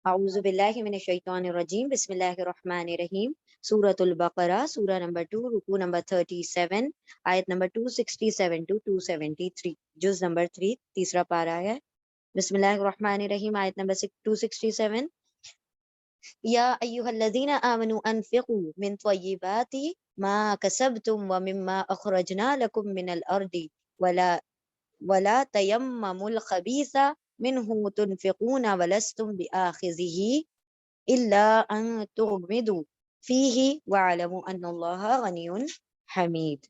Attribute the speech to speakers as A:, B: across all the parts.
A: اعوذ باللہ من الشیطان الرجیم بسم اللہ الرحمن الرحیم سورۃ البقرہ سورہ نمبر 2 رکوع نمبر 37 آیت نمبر 267 ٹو 273 جز نمبر 3 تیسرا پارہ ہے۔ بسم اللہ الرحمن الرحیم آیت نمبر 267 یا ایھا الذین آمنوا انفقوا من طیبات ما کسبتم ومما اخرجنا لکم من الارض ولا تیمموا الخبیث منه تنفقون ولستم بآخذه الا ان تغمضوا فیہ واعلموا ان اللہ غنی حمید۔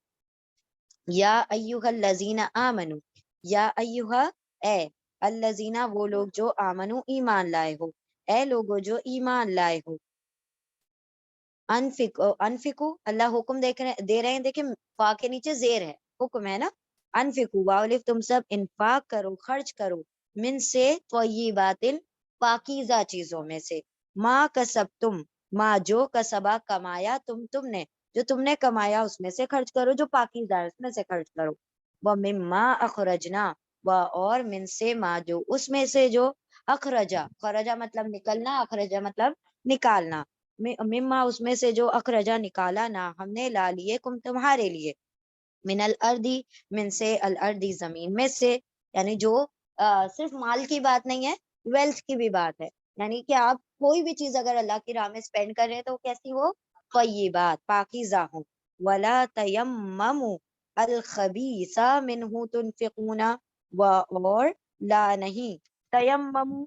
A: یا ایھا الذین آمنوا، یا ایھا اے الذین وہ لوگ جو آمنو ایمان لائے ہو، اے لوگو جو ایمان لائے ہو، انفقو اللہ حکم دے رہے ہیں، دیکھیں فا کے نیچے زیر ہے، حکم ہے نا، انفقو واولف تم سب انفاق کرو، خرچ کرو، من سے طیبات پاکیزہ چیزوں میں سے، ما کسبتم ما جو کسبا کمایا تم نے، جو تم نے کمایا اس میں سے خرچ کرو، جو پاکیزہ ہے اس میں سے خرچ کرو، ومما اخرجنا و اور من سے ما جو اس میں سے جو اخرجا، خرجا مطلب نکلنا، اخرجا مطلب نکالنا، مما اس میں سے جو اخرجا نکالا نا ہم نے لا لیے کم تمہارے لیے، من الارضی من سے الارضی زمین میں سے، یعنی جو صرف مال کی بات نہیں ہے، ویلتھ کی بھی بات ہے، یعنی کہ آپ کوئی بھی چیز اگر اللہ کی راہ میں اسپینڈ کر رہے ہیں تو کیسی ہو، طیبات پاکیزہ ہو، ولا تیمموا الخبیث منہ تنفقون اور لا نہیں تیمموا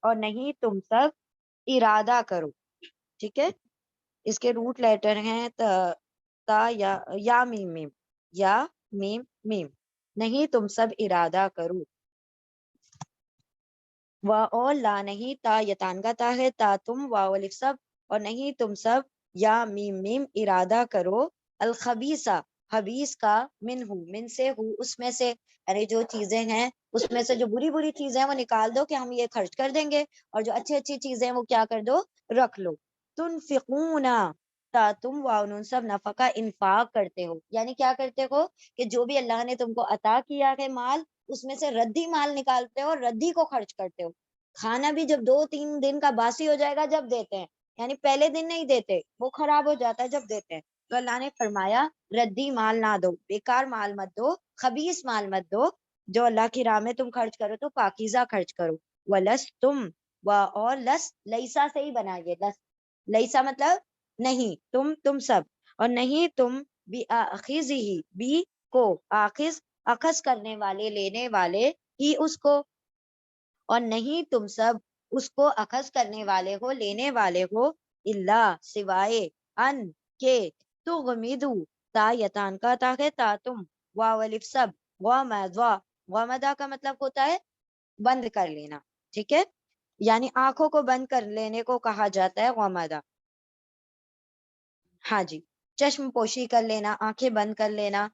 A: اور نہیں تم سب ارادہ کرو، ٹھیک ہے، اس کے روٹ لیٹر ہیں تا یا میم میم، یا میم میم، نہیں تم سب ارادہ کرو، اور لا نہیں تا یتان کا تا ہے، تا تم واو الف سب، اور نہیں تم سب یا میم میم ارادہ کرو، الخبیثہ حبیث کا، من سے ہو اس میں سے، یعنی جو چیزیں ہیں اس میں سے جو بری بری چیزیں ہیں وہ نکال دو کہ ہم یہ خرچ کر دیں گے، اور جو اچھی اچھی چیزیں ہیں وہ کیا کر دو، رکھ لو، تنفقون تا تم واؤ سب نفقہ انفاق کرتے ہو، یعنی کیا کرتے ہو کہ جو بھی اللہ نے تم کو عطا کیا ہے مال، اس میں سے ردی مال نکالتے ہو اور ردی کو خرچ کرتے ہو، کھانا بھی جب 2-3 دن کا باسی ہو جائے گا جب دیتے ہیں، یعنی پہلے دن نہیں دیتے، وہ خراب ہو جاتا ہے جب دیتے ہیں، تو اللہ نے فرمایا ردی مال نہ دو، بیکار مال مت دو، خبیث مال مت دو، جو اللہ کی راہ میں تم خرچ کرو تو پاکیزہ خرچ کرو، وَلَسْتُمْ اور لس لیسا سے ہی بنائیے، لیسا مطلب نہیں، تم سب، اور نہیں تم بِآخِذِهِ بھی کو آخذ اخذ کرنے والے، لینے والے ہی اس کو، اور نہیں تم سب اس کو اخذ کرنے والے ہو، لینے والے ہو، اللہ سوائے ان کے تغمدو تا یتان کا تا ہے، تا تم واو الف سب، غمدا کا مطلب ہوتا ہے بند کر لینا، ٹھیک ہے، یعنی آنکھوں کو بند کر لینے کو کہا جاتا ہے غمدا، ہاں جی، چشم پوشی کر لینا، آنکھیں بند کر لینا،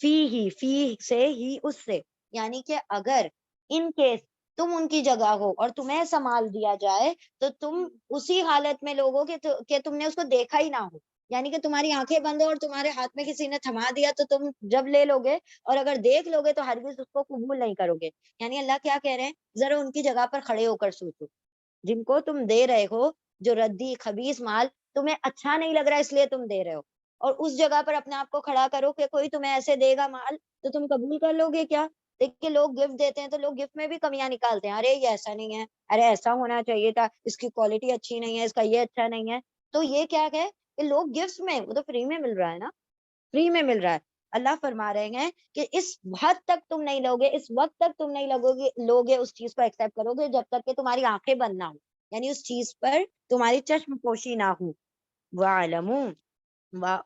A: فی سے ہی اس سے، یعنی کہ اگر ان کیس تم ان کی جگہ ہو اور تمہیں سنبھال دیا جائے تو تم اسی حالت میں لوگو کہ تم نے اس کو دیکھا ہی نہ ہو، یعنی کہ تمہاری آنکھیں بند ہو اور تمہارے ہاتھ میں کسی نے تھما دیا تو تم جب لے لو گے، اور اگر دیکھ لو گے تو ہرگز اس کو قبول نہیں کرو گے، یعنی اللہ کیا کہہ رہے ہیں، ذرا ان کی جگہ پر کھڑے ہو کر سوچو، جن کو تم دے رہے ہو جو ردی خبیث مال تمہیں اچھا نہیں لگ رہا اس لیے تم دے رہے ہو، اور اس جگہ پر اپنے آپ کو کھڑا کرو کہ کوئی تمہیں ایسے دے گا مال تو تم قبول کر لو گے کیا؟ دیکھیے لوگ گفٹ دیتے ہیں تو لوگ گفٹ میں بھی کمیاں نکالتے ہیں، ارے یہ ایسا نہیں ہے، ارے ایسا ہونا چاہیے تھا، اس کی کوالٹی اچھی نہیں ہے، اس کا یہ اچھا نہیں ہے، تو یہ کیا ہے کہ لوگ گفٹ میں، وہ تو فری میں مل رہا ہے نا، فری میں مل رہا ہے، اللہ فرما رہے ہیں کہ اس حد تک تم نہیں لوگے، اس وقت تک تم نہیں لوگے اس چیز کو ایکسپٹ کرو گے جب تک کہ تمہاری آنکھیں بند نہ ہو، یعنی اس چیز پر تمہاری چشم پوشی نہ ہو، وَاعْلَمُوا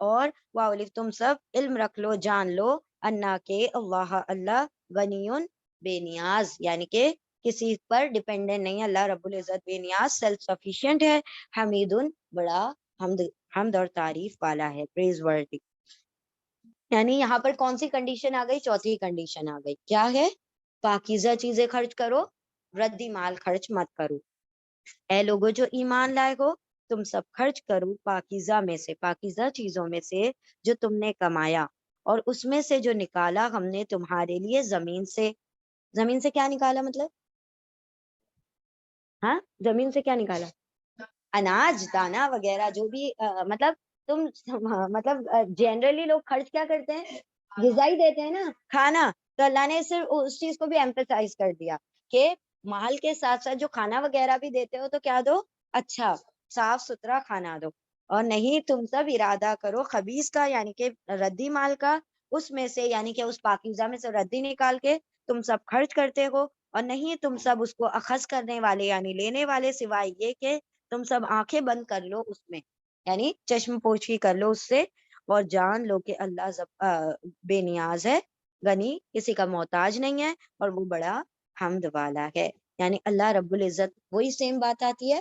A: اور واولف تم سب علم رکھ لو، جان لو، انا کے اللہ غنیون بے نیاز، یعنی کہ کسی پر ڈیپینڈنٹ نہیں ہے، اللہ رب العزت بے نیاز سیلف سفیشینٹ ہے، حمیدن بڑا حمد اور تعریف والا ہے، پریز ورتھی، یعنی یہاں پر کون سی کنڈیشن آ گئی، چوتھی کنڈیشن آ گئی، کیا ہے، پاکیزہ چیزیں خرچ کرو، ردی مال خرچ مت کرو، اے لوگو جو ایمان لائے ہو تم سب خرچ کرو پاکیزہ میں سے، پاکیزہ چیزوں میں سے جو تم نے کمایا، اور اس میں سے جو نکالا ہم نے تمہارے لیے زمین سے، زمین سے کیا نکالا مطلب ہاں زمین سے کیا نکالا؟ اناج دانا وغیرہ جو بھی مطلب تم مطلب جنرلی لوگ خرچ کیا کرتے ہیں؟ غذائی دیتے ہیں نا، کھانا. تو اللہ نے صرف اس چیز کو بھی ایمفسائز کر دیا کہ مال کے ساتھ ساتھ جو کھانا وغیرہ بھی دیتے ہو تو کیا دو؟ اچھا صاف ستھرا کھانا دو. اور نہیں تم سب ارادہ کرو خبیث کا یعنی کہ ردی مال کا، اس میں سے یعنی کہ اس پاکیزہ میں سے ردی نکال کے تم سب خرچ کرتے ہو. اور نہیں تم سب اس کو اخذ کرنے والے یعنی لینے والے، سوائے یہ کہ تم سب آنکھیں بند کر لو اس میں، یعنی چشم پوشی کر لو اس سے، اور جان لو کہ اللہ بے نیاز ہے، غنی کسی کا محتاج نہیں ہے، اور وہ بڑا حمد والا ہے. یعنی اللہ رب العزت، وہی سیم بات آتی ہے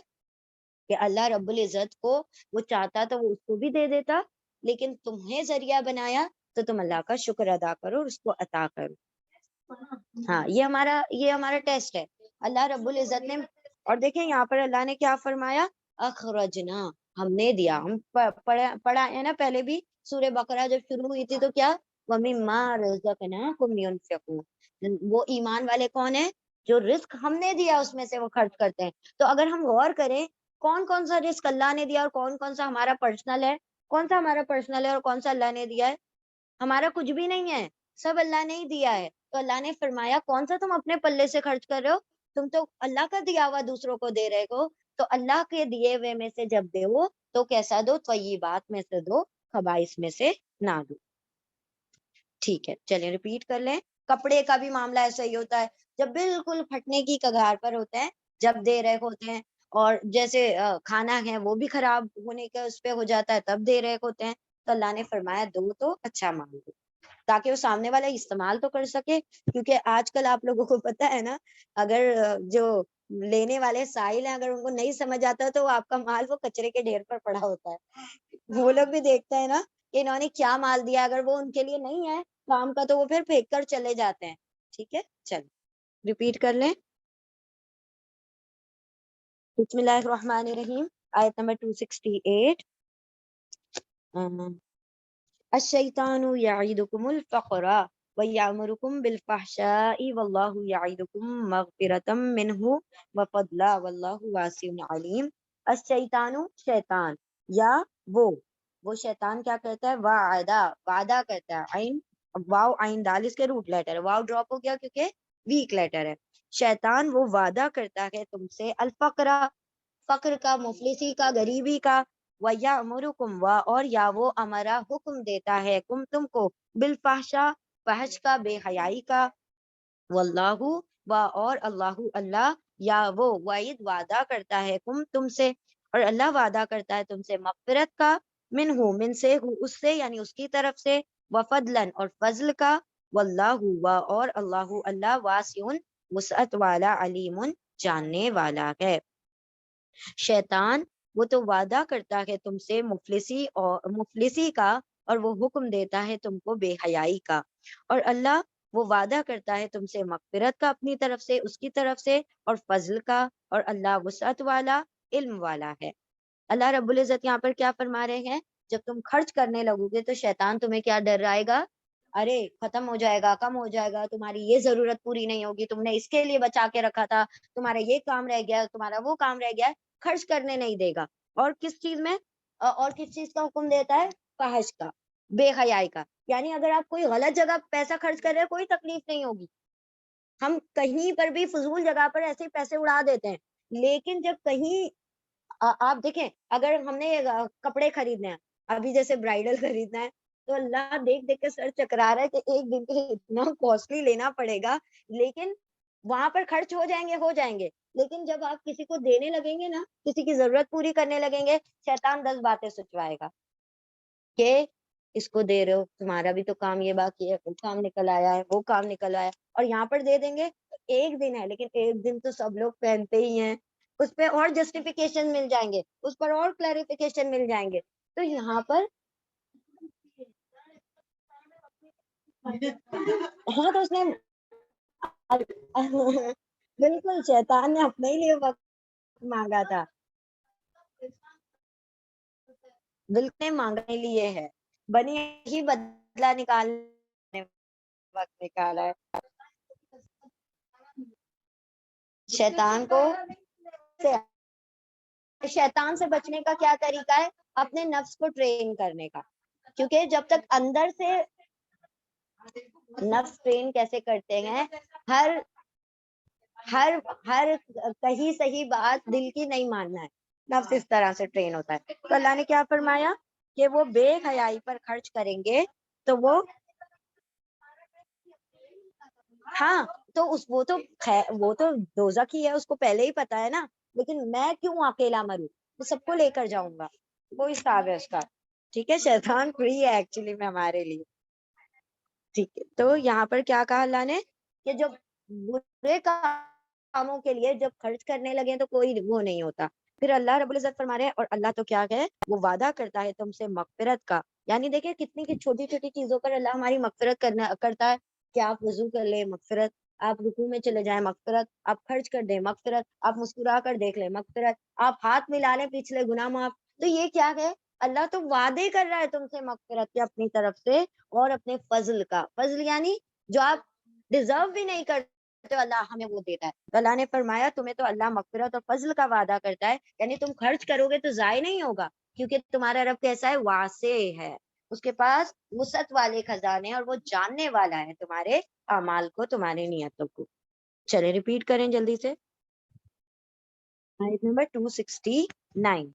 A: کہ اللہ رب العزت کو وہ چاہتا تو وہ اس کو بھی دے دیتا، لیکن تمہیں ذریعہ بنایا تو تم اللہ کا شکر ادا کرو اور اس کو عطا کرو. ہاں یہ ہمارا ٹیسٹ ہے اللہ رب العزت نے. اور دیکھیں یہاں پر اللہ نے کیا فرمایا؟ اخرجنا، ہم نے دیا. ہم پڑھا ہے نا پہلے بھی سورہ بقرہ جب شروع ہوئی تھی تو کیا؟ وَمِمَّا رَزَقْنَاكُمْ يُنْفِقُونَ. وہ ایمان والے کون ہیں؟ جو رزق ہم نے دیا اس میں سے وہ خرچ کرتے ہیں. تو اگر ہم غور کریں کون کون سا رزق اللہ نے دیا اور کون کون سا ہمارا پرسنل ہے، کون سا ہمارا پرسنل ہے اور کون سا اللہ نے دیا ہے؟ ہمارا کچھ بھی نہیں ہے، سب اللہ نے ہی دیا ہے. تو اللہ نے فرمایا کون سا تم اپنے پلے سے خرچ کر رہے ہو؟ تم تو اللہ کا دیا ہوا دوسروں کو دے رہے ہو. تو اللہ کے دیے ہوئے میں سے جب دو تو کیسا دو؟ طیبات میں سے دو، خبائث میں سے نہ دو. ٹھیک ہے چلیں ریپیٹ کر لیں. کپڑے کا بھی معاملہ ایسا ہی ہوتا ہے، جب بالکل پھٹنے کی کگار پر ہوتے ہیں جب دے رہے ہوتے ہیں، اور جیسے کھانا ہے وہ بھی خراب ہونے کا اس پہ ہو جاتا ہے تب دے رہے ہوتے ہیں. تو اللہ نے فرمایا دو تو اچھا مان دو تاکہ وہ سامنے والا استعمال تو کر سکے. کیونکہ آج کل آپ لوگوں کو پتا ہے نا، اگر جو لینے والے سائل ہیں اگر ان کو نہیں سمجھ آتا تو آپ کا مال وہ کچرے کے ڈھیر پر پڑا ہوتا ہے. وہ لوگ بھی دیکھتے ہیں نا کہ انہوں نے کیا مال دیا، اگر وہ ان کے لیے نہیں ہے کام کا تو وہ پھر پھینک کر چلے جاتے ہیں. ٹھیک ہے چلو ریپیٹ کر لیں. بسم اللہ الرحمن الرحیم، آیت نمبر 268. الشیطان یعیدکم الفقر ویامرکم بالفحشاء واللہ یعیدکم مغفرۃ منہ وفضلا واللہ واسع علیم. الشیطان شیطان، یا وہ شیطان کیا کرتا ہے؟ وعدہ کرتا ہے. عین واو عین دال اس کے روٹ لیٹر ہے، واو ڈراپ ہو گیا کیونکہ ویک لیٹر ہے. شیطان وہ وعدہ کرتا ہے تم سے الفقر، فقر کا، مفلسی کا، غریبی کا. وَيَأْمُرُكُمْ اور یا وہ ہمارا حکم دیتا ہے تم کو بالفحشاء، فحش کا، بے حیائی کا. واللہ اور اللہ یا وہ وعید وعدہ کرتا ہے تم سے، اور اللہ وعدہ کرتا ہے تم سے مغفرت کا، من سے اس سے یعنی اس کی طرف سے، وفضلن اور فضل کا. واللہ اور اللہ واسع وسعت والا، علیم جاننے والا ہے. شیطان وہ تو وعدہ کرتا ہے تم سے مفلسی کا، اور وہ حکم دیتا ہے تم کو بے حیائی کا. اور اللہ وہ وعدہ کرتا ہے تم سے مغفرت کا اپنی طرف سے، اس کی طرف سے، اور فضل کا. اور اللہ وسعت والا، علم والا ہے. اللہ رب العزت یہاں پر کیا فرما رہے ہیں؟ جب تم خرچ کرنے لگو گے تو شیطان تمہیں کیا ڈرائے گا؟ ارے ختم ہو جائے گا، کم ہو جائے گا، تمہاری یہ ضرورت پوری نہیں ہوگی، تم نے اس کے لیے بچا کے رکھا تھا، تمہارا یہ کام رہ گیا، تمہارا وہ کام رہ گیا ہے. خرچ کرنے نہیں دے گا. اور کس چیز میں؟ اور کس چیز کا حکم دیتا ہے؟ فحش کا، بے حیائی کا. یعنی اگر آپ کوئی غلط جگہ پیسہ خرچ کر رہے ہیں کوئی تکلیف نہیں ہوگی. ہم کہیں پر بھی فضول جگہ پر ایسے پیسے اڑا دیتے ہیں، لیکن جب کہیں آپ دیکھیں اگر ہم نے کپڑے خریدنے ہیں، ابھی جیسے برائڈل خریدنا ہے تو اللہ دیکھ دیکھ کے سر چکرا رہا ہے کہ ایک دن کے لیے اتنا کاسٹلی لینا پڑے گا، لیکن وہاں پر خرچ ہو جائیں گے. لیکن جب آپ کسی کو دینے لگیں گے نا، کسی کی ضرورت پوری کرنے لگیں گے، شیطان 10 باتیں سوچوائے گا کہ اس کو دے رہے ہو، تمہارا بھی تو کام یہ باقی ہے، وہ کام نکل آیا ہے، وہ کام نکل آیا ہے. اور یہاں پر دے دیں گے ایک دن ہے، لیکن ایک دن تو سب لوگ پہنتے ہی ہیں، اس پہ اور جسٹیفیکیشن مل جائیں گے، اس پر اور کلیریفیکیشن مل جائیں گے. تو یہاں پر ہاں تو اس نے بالکل شیطان نے اپنے ہی لیے وقت مانگا تھا، بالکل مانگنے لیے ہے، بنی ہی بدلہ نکالنے وقت نکالا ہے. شیطان کو سے شیطان سے بچنے کا کیا طریقہ ہے؟ اپنے نفس کو ٹرین کرنے کا، کیونکہ جب تک اندر سے نفس ٹرین کیسے کرتے ہیں، ہر ہر ہر کہیں صحیح بات دل کی نہیں ماننا ہے، نفس اس طرح سے ٹرین ہوتا ہے. تو اللہ نے کیا فرمایا کہ وہ بے حیائی پر خرچ کریں گے تو وہ ہاں تو وہ تو دوزخ ہی ہے، اس کو پہلے ہی پتا ہے نا، لیکن میں کیوں اکیلا مروں، میں سب کو لے کر جاؤں گا، وہ حساب ہے اس کا. ٹھیک ہے، شیطان فری ہے ایکچولی میں ہمارے لیے. ٹھیک ہے، تو یہاں پر کیا کہا اللہ نے کہ جب برے کاموں کے لیے جب خرچ کرنے لگے تو کوئی وہ نہیں ہوتا. پھر اللہ رب العزت فرما رہے ہیں اور اللہ تو کیا ہے، وہ وعدہ کرتا ہے تم سے مغفرت کا. یعنی دیکھیں کتنی چھوٹی چھوٹی چیزوں پر اللہ ہماری مغفرت کرتا ہے کہ آپ وضو کر لیں مغفرت، آپ رکوع میں چلے جائیں مغفرت، آپ خرچ کر دیں مغفرت، آپ مسکرا کر دیکھ لیں مغفرت، آپ ہاتھ ملا لیں پچھلے گناہ معاف. تو یہ کیا ہے، اللہ تو وعدے کر رہا ہے تم سے مغفرت کے اپنی طرف سے اور اپنے فضل کا. فضل یعنی جو آپ ڈیزرو بھی نہیں کرتے اللہ ہمیں وہ دیتا ہے. تو اللہ نے فرمایا تمہیں تو اللہ مغفرت اور فضل کا وعدہ کرتا ہے، یعنی تم خرچ کرو گے تو ضائع نہیں ہوگا، کیونکہ تمہارا رب کیسا ہے، واسع ہے، اس کے پاس وسعت والے خزانے اور وہ جاننے والا ہے تمہارے اعمال کو، تمہاری نیتوں کو. چلے ریپیٹ کریں جلدی سے آیت نمبر 269.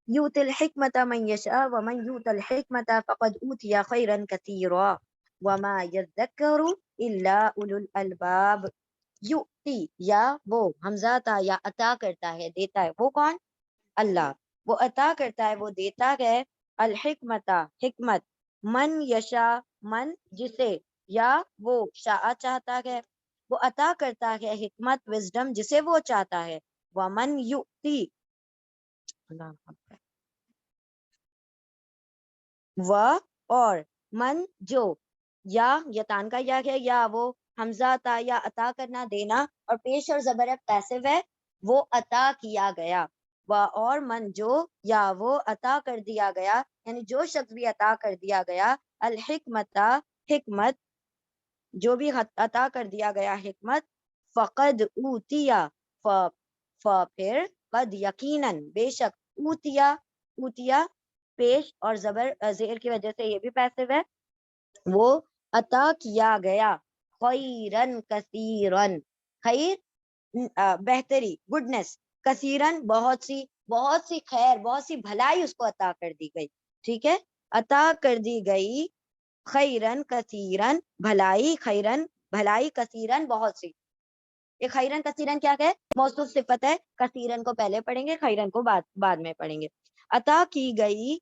A: یؤتی الحکمت من یشاء ومن یؤت الحکمت فقد اوتی خیرا کثیرا وما یذکر الا اولو الالباب. یؤتی یا وہ حمزہ تا یا عطا کرتا ہے دیتا ہے، وہ کون؟ اللہ. وہ عطا کرتا ہے وہ دیتا ہے الحکمت حکمت، من یشا من جسے، یا وہ شاء چاہتا ہے، وہ عطا کرتا ہے حکمت وزڈم جسے وہ چاہتا ہے. ومن یؤتی و اور من جو، یا یتان کا یا ہے، یا وہ حمزہ تا یا عطا کرنا دینا اور پیش اور زبر پیسو ہے، وہ عطا کیا گیا. و اور من جو یا وہ عطا کر دیا گیا، یعنی جو شخص بھی عطا کر دیا گیا الحکمت حکمت، جو بھی عطا کر دیا گیا حکمت، فقد اوتیا پھر قد یقیناً بے شک، اوتیا پیش اور زبر زیر کی وجہ سے یہ بھی پیسو ہے، وہ عطا کیا گیا خیرن کثیرن، خیر بہتری گڈنس، کثیرن بہت سی خیر، بہت سی بھلائی اس کو عطا کر دی گئی. ٹھیک ہے، عطا کر دی گئی خیرن کثیرن بھلائی، خیرن بھلائی، کثیرن بہت سی. یہ خیرن کثیرن کیا ہے، موصوف صفت ہے، کثیرن کو پہلے پڑھیں گے، خیرن کو بعد میں پڑھیں گے. عطا کی گئی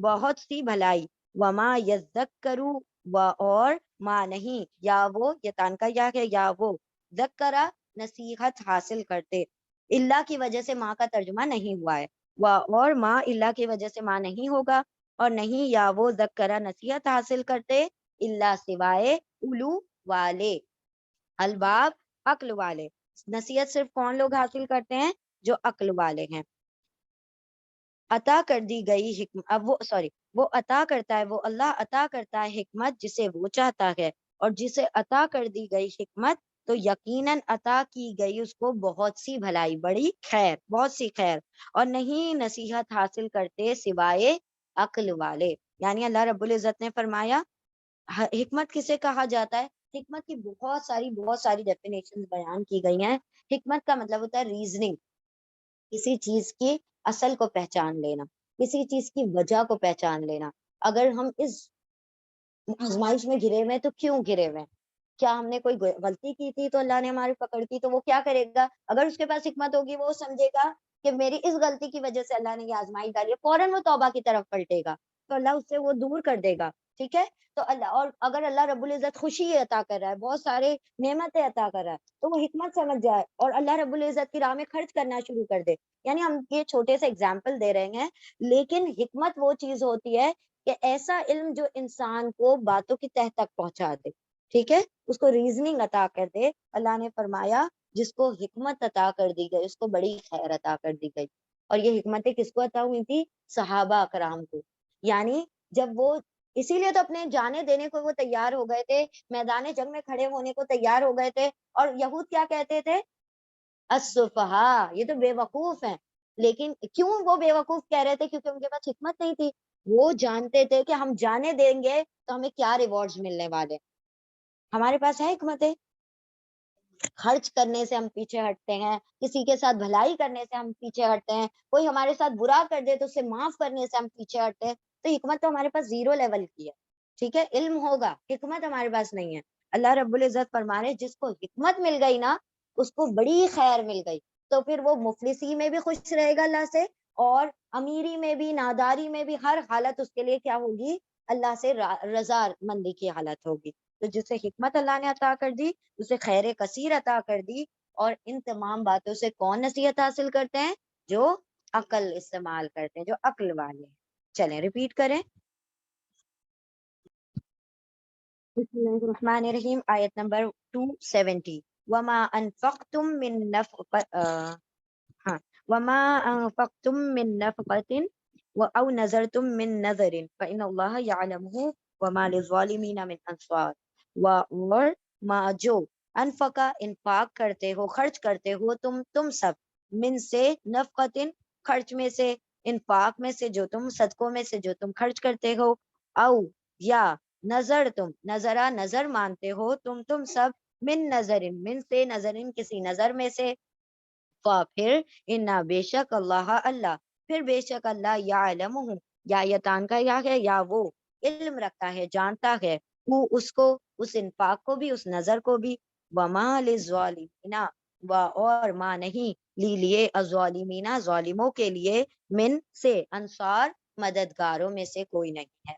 A: بہت سی بھلائی، وما یذکروا و اور ما نہیں، یا وہ یتان کا یا ہے، یا وہ ذکرہ نصیحت حاصل کرتے، اللہ کی وجہ سے ماں کا ترجمہ نہیں ہوا ہے، اور ماں اللہ کی وجہ سے ماں نہیں ہوگا، اور نہیں یا وہ ذکرہ نصیحت حاصل کرتے اللہ سوائے اولو والے الباب عقل والے. نصیحت صرف کون لوگ حاصل کرتے ہیں؟ جو عقل والے ہیں. عطا کر دی گئی حکمت، اب وہ عطا کرتا ہے، وہ اللہ عطا کرتا ہے حکمت جسے وہ چاہتا ہے، اور جسے عطا کر دی گئی حکمت تو یقیناً عطا کی گئی اس کو بہت سی بھلائی، بڑی خیر، بہت سی خیر، اور نہیں نصیحت حاصل کرتے سوائے عقل والے. یعنی اللہ رب العزت نے فرمایا حکمت کسے کہا جاتا ہے؟ حکمت کی بہت ساری ڈیفینیشن بیان کی گئی ہیں. حکمت کا مطلب ہوتا ہے ریزننگ، کسی چیز کی اصل کو پہچان لینا، کسی چیز کی وجہ کو پہچان لینا. اگر ہم اس آزمائش میں گرے ہوئے تو کیوں گرے ہوئے؟ کیا ہم نے کوئی غلطی کی تھی تو اللہ نے ہماری پکڑ کی؟ تو وہ کیا کرے گا؟ اگر اس کے پاس حکمت ہوگی وہ سمجھے گا کہ میری اس غلطی کی وجہ سے اللہ نے یہ آزمائش ڈالی ہے، فوراً وہ توبہ کی طرف پلٹے گا، تو اللہ اس سے وہ دور کر دے گا. ٹھیک ہے، تو اللہ، اور اگر اللہ رب العزت خوشی عطا کر رہا ہے، بہت سارے نعمتیں عطا کر رہا ہے، تو وہ حکمت سمجھ جائے اور اللہ رب العزت کی راہ میں خرچ کرنا شروع کر دے. یعنی ہم یہ چھوٹے سے اگزامپل دے رہے ہیں، لیکن حکمت وہ چیز ہوتی ہے کہ ایسا علم جو انسان کو باتوں کی تہ تک پہنچا دے. ٹھیک ہے، اس کو ریزننگ عطا کر دے. اللہ نے فرمایا جس کو حکمت عطا کر دی گئی اس کو بڑی خیر عطا کر دی گئی. اور یہ حکمتیں کس کو عطا ہوئی تھی؟ صحابہ اکرام کو. یعنی جب وہ، اسی لیے تو اپنے جانے دینے کو وہ تیار ہو گئے تھے، میدان جنگ میں کھڑے ہونے کو تیار ہو گئے تھے. اور یہود کیا کہتے تھے؟ السفہا، یہ تو بے وقوف ہیں. لیکن کیوں وہ بے وقوف کہہ رہے تھے؟ کیونکہ ان کے پاس حکمت نہیں تھی. وہ جانتے تھے کہ ہم جانے دیں گے تو ہمیں کیا ریوارڈز ملنے والے. ہمارے پاس ہے حکمت ہے، خرچ کرنے سے ہم پیچھے ہٹتے ہیں، کسی کے ساتھ بھلائی کرنے سے ہم پیچھے ہٹتے ہیں، کوئی ہمارے ساتھ برا کر دے تو اسے معاف کرنے سے ہم پیچھے ہٹتے ہیں. تو حکمت تو ہمارے پاس 0 لیول کی ہے. ٹھیک ہے، علم ہوگا، حکمت ہمارے پاس نہیں ہے. اللہ رب العزت فرما رہے جس کو حکمت مل گئی نا اس کو بڑی خیر مل گئی. تو پھر وہ مفلسی میں بھی خوش رہے گا اللہ سے، اور امیری میں بھی، ناداری میں بھی، ہر حالت اس کے لیے کیا ہوگی؟ اللہ سے رضا مندی کی حالت ہوگی. تو جسے حکمت اللہ نے عطا کر دی اسے خیر کثیر عطا کر دی. اور ان تمام باتوں سے کون نصیحت حاصل کرتے ہیں؟ جو عقل استعمال کرتے ہیں، جو عقل والے ہیں. چلیں ریپیٹ کریں. بسم اللہ الرحمن الرحیم، آیت نمبر 270. وما انفقتم من وما انفقتم من نفقة او نذرتم من نذر فإن الله يعلمه وما للظالمين من انصار. اور ما جو انفقا انفاق کرتے ہو، خرچ کرتے ہو تم سب، من سے، نفقتن خرچ میں سے، انفاق میں سے جو تم، صدقوں میں سے جو تم خرچ کرتے ہو، او یا نظر تم، نظرا نظر مانتے ہو تم سب، من نظرن من سے، نظرن کسی نظر میں سے، پھر انا بے شک اللہ اللہ، پھر بے شک اللہ یعلمہ، یا یتان کا یا ہے، یا وہ علم رکھتا ہے، جانتا ہے، وہ اس کو، اس انفاق کو بھی، اس نظر کو بھی. وما للظالمین، اور ما نہیں، لیے الظالمین ظالموں کے لیے، من سے انصار مددگاروں میں سے کوئی نہیں ہے.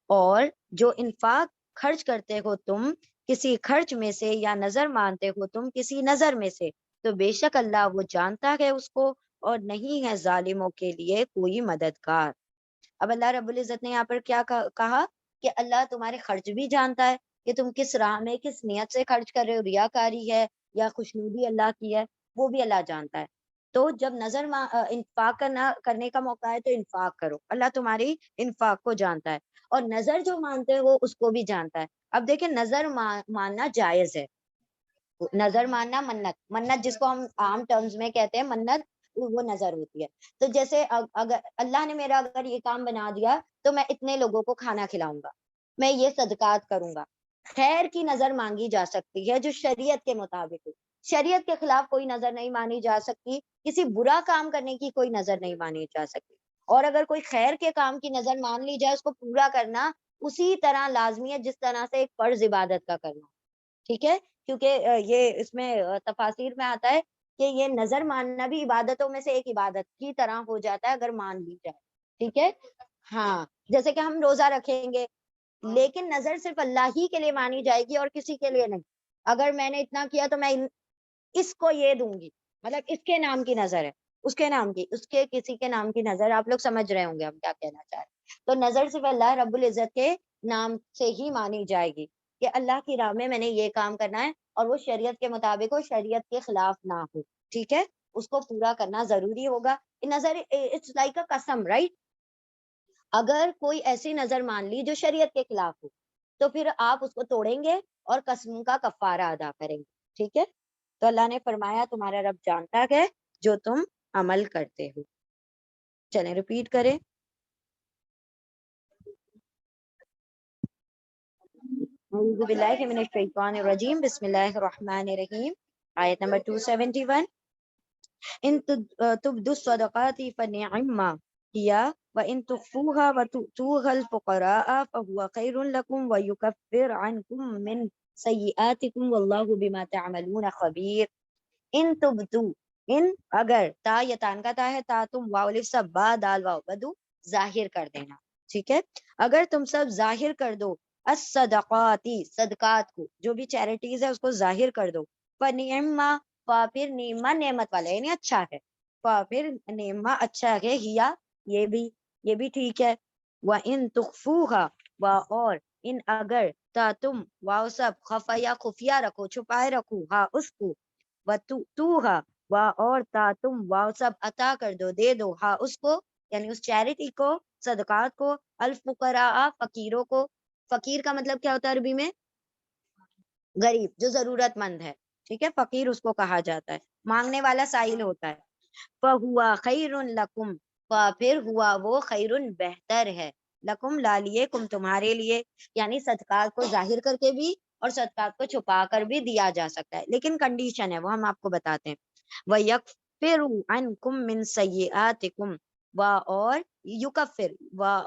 A: اور جو انفاق خرچ کرتے ہو تم کسی خرچ میں سے، یا نظر مانتے ہو تم کسی نظر میں سے، تو بے شک اللہ وہ جانتا ہے اس کو، اور نہیں ہے ظالموں کے لیے کوئی مددگار. اب اللہ رب العزت نے یہاں پر کیا کہا کہ اللہ تمہارے خرچ بھی جانتا ہے کہ تم کس راہ میں، کس نیت سے خرچ کر رہے ہو، ریاکاری ہے یا خوشنودی اللہ کی ہے، وہ بھی اللہ جانتا ہے. تو جب نظر انفاق کرنے کا موقع ہے تو انفاق کرو، اللہ تمہاری انفاق کو جانتا ہے. اور نظر جو مانتے ہو اس کو بھی جانتا ہے. اب دیکھیں نظر ماننا جائز ہے. نظر ماننا، منت جس کو ہم عام ٹرمز میں کہتے ہیں منت، وہ نظر ہوتی ہے. تو جیسے اگر اللہ نے میرا اگر یہ کام بنا دیا تو میں اتنے لوگوں کو کھانا کھلاؤں گا، میں یہ صدقات کروں گا. خیر کی نظر مانگی جا سکتی ہے جو شریعت کے مطابق ہو. شریعت کے خلاف کوئی نظر نہیں مانی جا سکتی، کسی برا کام کرنے کی کوئی نظر نہیں مانی جا سکتی. اور اگر کوئی خیر کے کام کی نظر مان لی جائے اس کو پورا کرنا اسی طرح لازمی ہے جس طرح سے ایک فرض عبادت کا کرنا. ٹھیک ہے، کیونکہ یہ اس میں تفاسیر میں آتا ہے کہ یہ نظر ماننا بھی عبادتوں میں سے ایک عبادت کی طرح ہو جاتا ہے اگر مان لی جائے. ٹھیک ہے، ہاں، جیسے کہ ہم روزہ رکھیں گے لیکن نظر صرف اللہ ہی کے لیے مانی جائے گی اور کسی کے لیے نہیں. اگر میں نے اتنا کیا تو میں اس کو یہ دوں گی، مطلب اس کے نام کی نظر ہے، اس کے نام کی، اس کے کسی کے نام کی نظر. آپ لوگ سمجھ رہے ہوں گے ہم کیا کہنا چاہ رہے ہیں. تو نظر صرف اللہ رب العزت کے نام سے ہی مانی جائے گی کہ اللہ کی راہ میں نے یہ کام کرنا ہے اور وہ شریعت کے مطابق ہو، شریعت کے خلاف نہ ہو. ٹھیک ہے، اس کو پورا کرنا ضروری ہوگا. نظر اٹس لائک اے قسم، رائٹ. اگر کوئی ایسی نظر مان لی جو شریعت کے خلاف ہو تو پھر آپ اس کو توڑیں گے اور قسم کا کفارہ ادا کریں گے. ٹھیک ہے، تو اللہ نے فرمایا تمہارا رب جانتا ہے جو تم عمل کرتے ہو. چلیں ریپیٹ کریں. اعوذ باللہ من الشیطان الرجیم، بسم اللہ الرحمن الرحیم، آیت نمبر 271. ان تبدوا الصدقات فنعما هي وان تخفوها وتؤتوها الفقراء فهو خير لكم ويكفر عنكم من سیئاتکم واللہ بما تعملون خبیر. ان تبدو، ان اگر، تا یتان کا تا ہے، تا تم، واو الف سب، با دال واو بدو، ظاہر کر دینا. ٹھیک ہے، اگر تم سب ظاہر کر دو الصدقاتی صدقات کو، جو بھی چیریٹیز ہے اس کو ظاہر کر دو، فنعما، پھر نعمہ نعمت والا یعنی اچھا ہے، پھر نعمہ اچھا ہے، ہیا یہ بھی ٹھیک ہے. وَإِن تُخْفُوهَا، اور ان اگر، تا تم، واو سب، خفا یا خفیہ رکھو، چھپائے رکھو، ہاں اس کو، وَتُؤْتُوهَا، اور تا تم، واو سب، عطا کر دو، دے دو، ہاں اس کو یعنی اس چیریٹی کو، صدقات کو، الفقراء فقیروں کو. فقیر کا مطلب کیا ہوتا ہے عربی میں؟ غریب، جو ضرورت مند ہے. ٹھیک ہے، فقیر اس کو کہا جاتا ہے، مانگنے والا سائل ہوتا ہے. فَهُوَ خَيْرٌ لَكُمْ، پھر ہوا وہ خیرن بہتر ہے، لکم لا لیے، کم تمہارے لیے، یعنی صدقات کو ظاہر کر کے بھی اور صدقات کو چھپا کر بھی دیا جا سکتا ہے، لیکن کنڈیشن ہے وہ ہم آپ کو بتاتے ہیں. وَيَكْفِرُ عَنْكُم مِّن سَيِّئَاتِكُم، اور یکفر،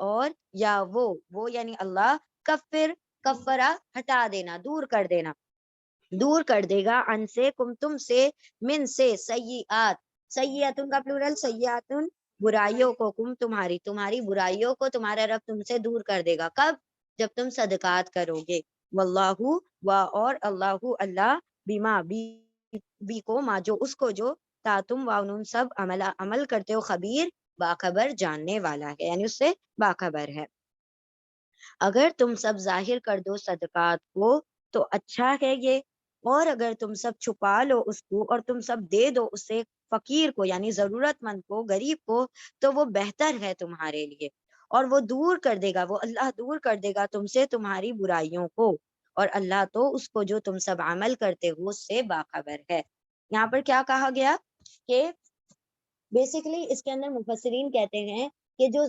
A: اور یا وہ یعنی اللہ، کفر، کفرا ہٹا دینا، دور کر دینا، دور کر دے گا، ان سے، کم تم سے، من سے، سیئات، سیئاتن کا پلورل، سیئاتن برائیوں کو، کم تمہاری برائیوں کو تمہارا رب تم سے دور کر دے گا. کب؟ جب تم صدقات کرو گے. واللہ، اور اللہ بیما بھی کو، ما جو اس کو جو، تا تم تم سب عمل کرتے ہو، خبیر باخبر جاننے والا ہے، یعنی اس سے باخبر ہے. اگر تم سب ظاہر کر دو صدقات کو تو اچھا ہے یہ، اور اگر تم سب چھپا لو اس کو اور تم سب دے دو اسے فقیر کو، یعنی ضرورت مند کو، غریب کو، تو وہ بہتر ہے تمہارے لیے، اور وہ دور کر دے گا، وہ اللہ دور کر دے گا تم سے تمہاری برائیوں کو، اور اللہ تو اس کو جو تم سب عمل کرتے ہو اس سے باخبر ہے. یہاں پر کیا کہا گیا کہ بیسیکلی اس کے اندر مفسرین کہتے ہیں کہ جو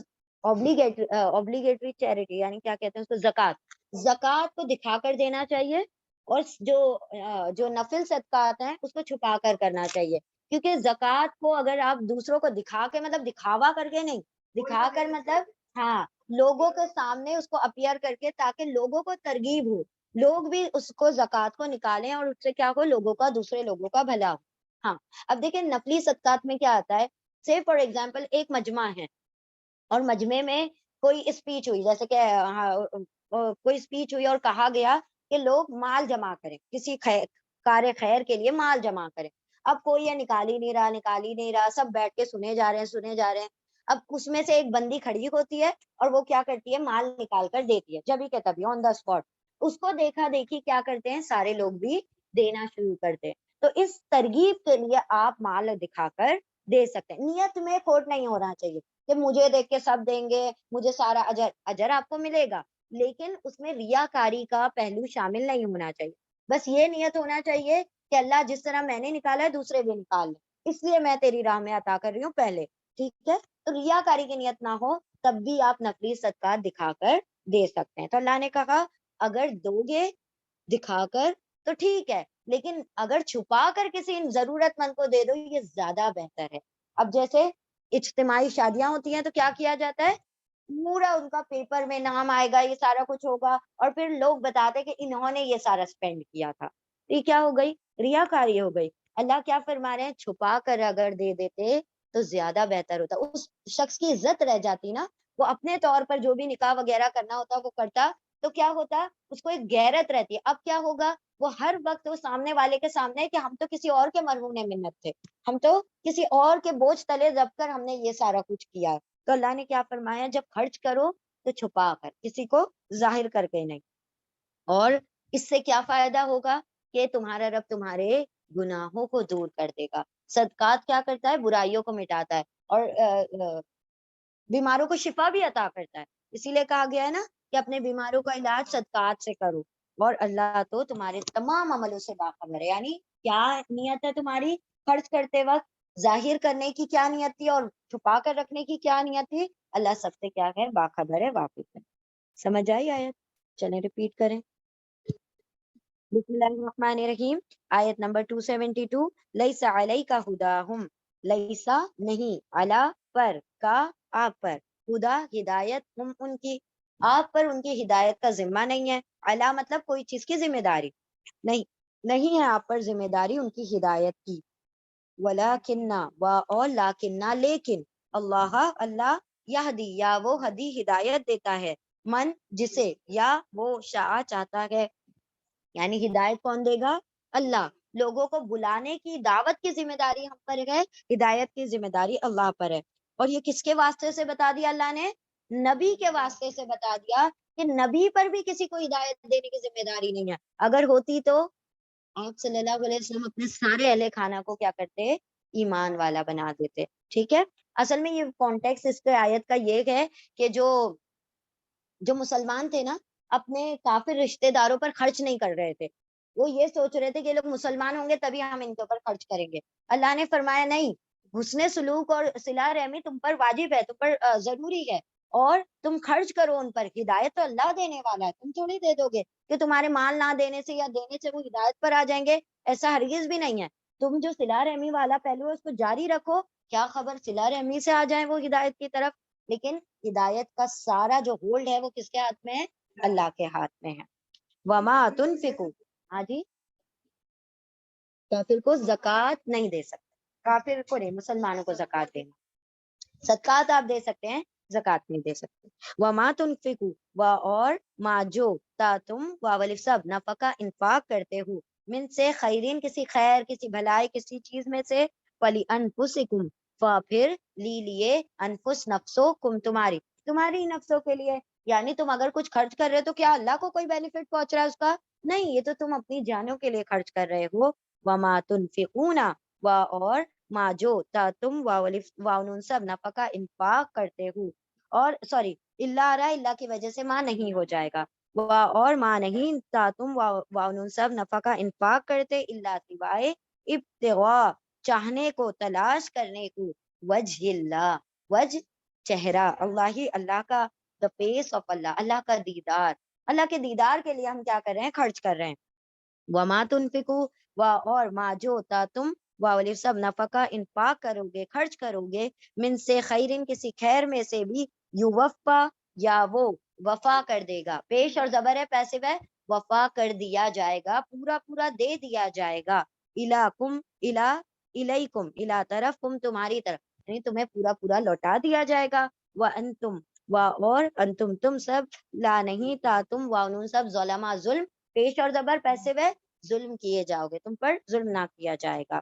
A: اوبلیگیٹری چیریٹی، یعنی کیا کہتے ہیں اس کو، زکوٰۃ کو دکھا کر دینا چاہیے، اور جو نفل صدقات ہیں اس کو چھپا کر کرنا چاہیے. کیونکہ زکوٰۃ کو اگر آپ دوسروں کو دکھا کے، مطلب دکھاوا کر کے نہیں، دکھا کر مطلب ہاں لوگوں کے سامنے اس کو اپیئر کر کے، تاکہ لوگوں کو ترغیب ہو، لوگ بھی اس کو زکوٰۃ کو نکالیں، اور اس سے کیا ہو، لوگوں کا، دوسرے لوگوں کا بھلا ہو. ہاں اب دیکھیں نفلی صدقات میں کیا آتا ہے، سے فار ایگزامپل ایک مجمع ہے، اور مجمع میں کوئی اسپیچ ہوئی، جیسے کہ کوئی اسپیچ ہوئی اور کہا گیا کہ لوگ مال جمع کریں، کسی کار خیر کے لیے مال جمع کریں. اب کوئی یہ نکال ہی نہیں رہا، سب بیٹھ کے سنے جا رہے ہیں. اب اس میں سے ایک بندی کھڑی ہوتی ہے اور وہ کیا کرتی ہے، مال نکال کر دیتی ہے، جبھی کہ تبھی آن دا اسپاٹ. اس کو دیکھا دیکھی کیا کرتے ہیں، سارے لوگ بھی دینا شروع کرتے ہیں. تو اس ترغیب کے لیے آپ مال دکھا کر دے سکتے ہیں. نیت میں کھوٹ نہیں ہونا چاہیے کہ مجھے دیکھ کے سب دیں گے، مجھے سارا اجر آپ کو ملے گا، لیکن اس میں ریاکاری کا پہلو شامل نہیں ہونا چاہیے. بس یہ نیت ہونا چاہیے کہ اللہ جس طرح میں نے نکالا ہے دوسرے بھی نکال لیں، اس لیے میں تیری راہ میں عطا کر رہی ہوں پہلے. ٹھیک ہے، تو ریاکاری کی نیت نہ ہو تب بھی آپ نفلی صدقات دکھا کر دے سکتے ہیں. تو اللہ نے کہا اگر دو گے دکھا کر تو ٹھیک ہے، لیکن اگر چھپا کر کسی ضرورت مند کو دے دو یہ زیادہ بہتر ہے. اب جیسے اجتماعی شادیاں ہوتی ہیں تو کیا کیا جاتا ہے، پورا ان کا پیپر میں نام آئے گا، یہ سارا کچھ ہوگا، اور پھر لوگ بتاتے کہ انہوں نے یہ سارا اسپینڈ کیا تھا. یہ کیا ہو گئی، ریاکاری ہو گئی. اللہ کیا فرما رہے ہیں، چھپا کر اگر دے دیتے تو زیادہ بہتر ہوتا، اس شخص کی عزت رہ جاتی نا، وہ اپنے طور پر جو بھی نکاح وغیرہ کرنا ہوتا وہ کرتا، تو کیا ہوتا، اس کو ایک غیرت رہتی ہے. اب کیا ہوگا، وہ ہر وقت وہ سامنے والے کے سامنے کہ ہم تو کسی اور کے مرہون منت تھے، ہم تو کسی اور کے بوجھ تلے دب کر ہم نے یہ سارا کچھ کیا ہے. تو اللہ نے کیا فرمایا، جب خرچ کرو تو چھپا کر، کسی کو ظاہر کر کے نہیں. اور اس سے کیا فائدہ ہوگا کہ تمہارا رب تمہارے گناہوں کو دور کر دے گا. صدقات کیا کرتا ہے، برائیوں کو مٹاتا ہے، اور بیماروں کو شفا بھی عطا کرتا ہے. اسی لیے کہا گیا ہے نا کہ اپنے بیماروں کا علاج صدقات سے کرو، اور اللہ تو تمہارے تمام عملوں سے باخبر ہے. یعنی کیا نیت ہے تمہاری خرچ کرتے وقت، ظاہر کرنے کی کیا نیت تھی اور چھپا کر رکھنے کی کیا نیت تھی، اللہ سب سے کیا ہے، باخبر ہے، واقف ہے. سمجھ آئی آیت؟ چلیں ریپیٹ کریں. بسم اللہ الرحمن الرحیم. آیت نمبر 272. لیسا علیک ہداہم، لیسا نہیں، علی پر، کا آپ پر، ہدا ہدایت، ہم ان کی، آپ پر ان کی ہدایت کا ذمہ نہیں ہے. علی مطلب کوئی چیز کی ذمہ داری نہیں، نہیں ہے آپ پر ذمہ داری ان کی ہدایت کی. ولیکنہ، اور لاکنہ لیکن، اللہ یہدی، یا وہ ہدی ہدایت دیتا ہے، من جسے، یا وہ شاء چاہتا ہے. یعنی ہدایت کون دے گا، اللہ. لوگوں کو بلانے کی، دعوت کی ذمہ داری ہم پر ہے، ہدایت کی ذمہ داری اللہ پر ہے. اور یہ کس کے واسطے سے بتا دیا اللہ نے، نبی کے واسطے سے بتا دیا کہ نبی پر بھی کسی کو ہدایت دینے کی ذمہ داری نہیں ہے. اگر ہوتی تو آپ صلی اللہ علیہ وسلم اپنے سارے اہل خانہ کو کیا کرتے، ایمان والا بنا دیتے. ٹھیک ہے، اصل میں یہ کانٹیکس اس کے آیت کا یہ ہے کہ جو مسلمان تھے نا، اپنے کافر رشتہ داروں پر خرچ نہیں کر رہے تھے. وہ یہ سوچ رہے تھے کہ لوگ مسلمان ہوں گے تبھی ہم ان کے اوپر خرچ کریں گے. اللہ نے فرمایا نہیں, حسن سلوک اور صلہ رحمی تم پر واجب ہے, تم پر ضروری ہے, اور تم خرچ کرو ان پر. ہدایت تو اللہ دینے والا ہے, تم تھوڑی دے دو گے کہ تمہارے مال نہ دینے سے یا دینے سے وہ ہدایت پر آ جائیں گے, ایسا ہرگز بھی نہیں ہے. تم جو صلہ رحمی والا پہلو ہے اس کو جاری رکھو, کیا خبر صلہ رحمی سے آ جائیں وہ ہدایت کی طرف. لیکن ہدایت کا سارا جو ہولڈ ہے وہ کس کے ہاتھ میں ہے؟ اللہ کے ہاتھ میں ہے. وما تنفقوا, ہاں جی, کافر کو زکوٰۃ نہیں دے سکتے, کافر کو نہیں, مسلمانوں کو زکوٰۃ دینا. صدقات آپ دے سکتے ہیں, زکوٰۃ نہیں دے سکتے. وما تنفقوا, اور ما جو, تا تم, واولف سب, نفقہ انفاق کرتے ہو, من سے خیرین کسی خیر, کسی بھلائی, کسی چیز میں سے, فلی انفسکم, پھر لیے, انفس نفسوں, کم تمہاری, تمہاری نفسوں کے لیے. یعنی تم اگر کچھ خرچ کر رہے ہو تو کیا اللہ کو کوئی بینیفٹ پہنچ رہا ہے اس کا؟ نہیں, یہ تو تم اپنی جانوں کے لیے خرچ کر رہے ہو. وما تنفقون, اور ما جو, تا تم, واؤن سب, نفقہ انفاق کرتے ہو, اور سوری اللہ آ رہا ہے, اللہ کی وجہ سے ماں نہیں ہو جائے گا, اور ماں نہیں, تا تم, واؤن سب, نفقہ انفاق کرتے, اللہ سوائے, ابتغاء, چاہنے کو, تلاش کرنے کو, وجہ اللہ, وجہ چہرہ, اللہ ہی, اللہ کا, the face of اللہ, اللہ کا دیدار, اللہ کے دیدار کے لیے ہم کیا کر رہے ہیں؟ خرچ کر رہے ہیں. وما تنفقوا, اور ما جو, تا تم, واولف سب, نفقہ انفاق کرو گے, خرچ کرو گے, من سے خیرن کسی خیر میں سے بھی, یوفا, یا وہ وفا کر دے گا, پیش اور زبر ہے, پیسے ہے, وفا کر دیا جائے گا, پورا پورا دے دیا جائے گا, الاکم, الیکم, الا طرف, کم تمہاری طرف, یعنی تمہیں پورا پورا لوٹا دیا جائے گا. وانتم, اور انتم تم سب, لا نہیں, تا تم, واؤن سب, ظلما ظلم, پیش اور زبر, پیسے ہے, ظلم کیے جاؤ گے, تم پر ظلم نہ کیا جائے گا.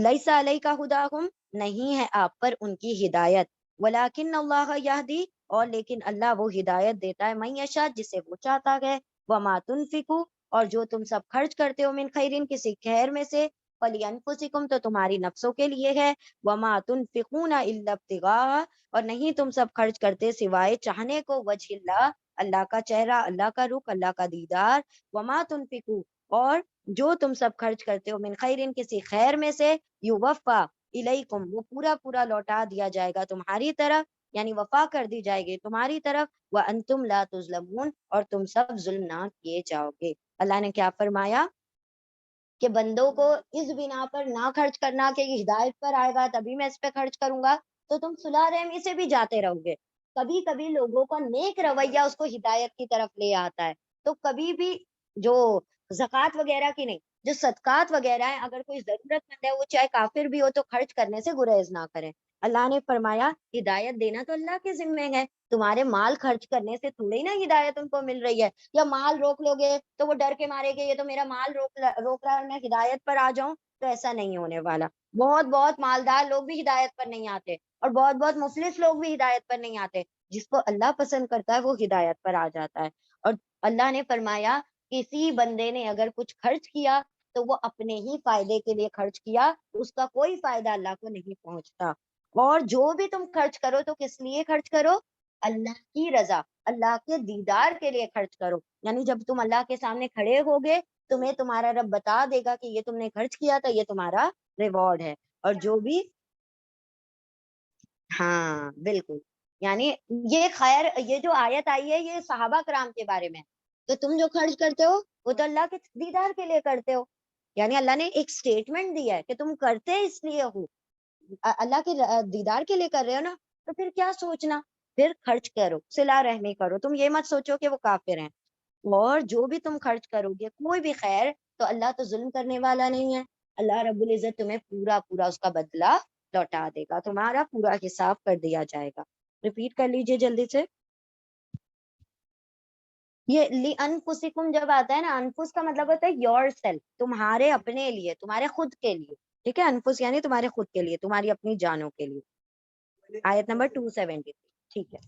A: لیسا علیکا ہداہم, نہیں ہے آپ پر ان کی ہدایت, ولیکن اللہ یہدی, اور لیکن اللہ وہ ہدایت دیتا ہے, من یشاء, جسے وہ چاہتا ہے. وما تنفقوا, اور جو تم سب خرچ کرتے ہو, من خیرین کسی خیر میں سے, فلینفسکم, تو تمہاری نفسوں کے لیے ہے. وما تنفقون الا ابتغاء, اور نہیں تم سب خرچ کرتے سوائے چاہنے کو, وجہ اللہ, اللہ کا چہرہ, اللہ کا رخ, اللہ کا دیدار. وما تنفقوا, اور جو تم سب خرچ کرتے ہو, من خیرین کسی خیر میں سے, یوفا الیکم, وہ پورا پورا لوٹا دیا جائے گا تمہاری طرف, یعنی وفا کر دی جائے گی تمہاری طرف. وانتم لا تظلمون, اور تم سب ظلم نہ کیے جاؤ گے. اللہ نے کیا فرمایا کہ بندوں کو اس بنا پر نہ خرچ کرنا کہ یہ ہدایت پر آئے گا تبھی میں اس پہ خرچ کروں گا, تو تم صلح رحمی سے بھی جاتے رہو گے. کبھی کبھی لوگوں کا نیک رویہ اس کو ہدایت کی طرف لے آتا ہے, تو کبھی بھی جو زکوٰۃ وغیرہ کی نہیں, جو صدقات وغیرہ ہیں, اگر کوئی ضرورت مند ہے, وہ چاہے کافر بھی ہو, تو خرچ کرنے سے گریز نہ کریں. اللہ نے فرمایا ہدایت دینا تو اللہ کے ذمے ہے, تمہارے مال خرچ کرنے سے تھوڑی نا ہدایت ان کو مل رہی ہے, یا مال روک لو گے تو وہ ڈر کے مارے گے, یہ تو میرا مال روک رہا ہے, میں ہدایت پر آ جاؤں, تو ایسا نہیں ہونے والا. بہت بہت مالدار لوگ بھی ہدایت پر نہیں آتے, اور بہت بہت مفلس لوگ بھی ہدایت پر نہیں آتے. جس کو اللہ پسند کرتا ہے وہ ہدایت پر آ جاتا ہے. اور اللہ نے فرمایا کسی بندے نے اگر کچھ خرچ کیا تو وہ اپنے ہی فائدے کے لیے خرچ کیا, اس کا کوئی فائدہ اللہ کو نہیں پہنچتا. اور جو بھی تم خرچ کرو تو کس لیے خرچ کرو؟ اللہ کی رضا, اللہ کے دیدار کے لیے خرچ کرو. یعنی جب تم اللہ کے سامنے کھڑے ہوگے, تمہیں تمہارا رب بتا دے گا کہ یہ تم نے خرچ کیا تھا, یہ تمہارا ریوارڈ ہے. اور جو بھی, ہاں بالکل, یعنی یہ خیر, یہ جو آیت آئی ہے یہ صحابہ کرام کے بارے میں, تو تم جو خرچ کرتے ہو وہ تو اللہ کے دیدار کے لیے کرتے ہو. یعنی اللہ نے ایک سٹیٹمنٹ دیا ہے کہ تم کرتے اس لیے ہو, اللہ کے دیدار کے لیے کر رہے ہو نا, تو پھر کیا سوچنا, پھر خرچ کرو, صلہ رحمی کرو. تم یہ مت سوچو کہ وہ کافر ہیں. اور جو بھی تم خرچ کرو گے کوئی بھی خیر, تو اللہ تو ظلم کرنے والا نہیں ہے, اللہ رب العزت تمہیں پورا پورا اس کا بدلہ لوٹا دے گا, تمہارا پورا حساب کر دیا جائے گا. ریپیٹ کر لیجئے جلدی سے. یہ لِأَنفُسِكُمْ جب آتا ہے نا, انفس کا مطلب ہوتا ہے یور سیلف, تمہارے اپنے لیے, تمہارے خود کے لیے. ٹھیک ہے, انفس یعنی تمہارے خود کے لیے, تمہاری اپنی جانوں کے لیے. آیت نمبر 273. ٹھیک ہے.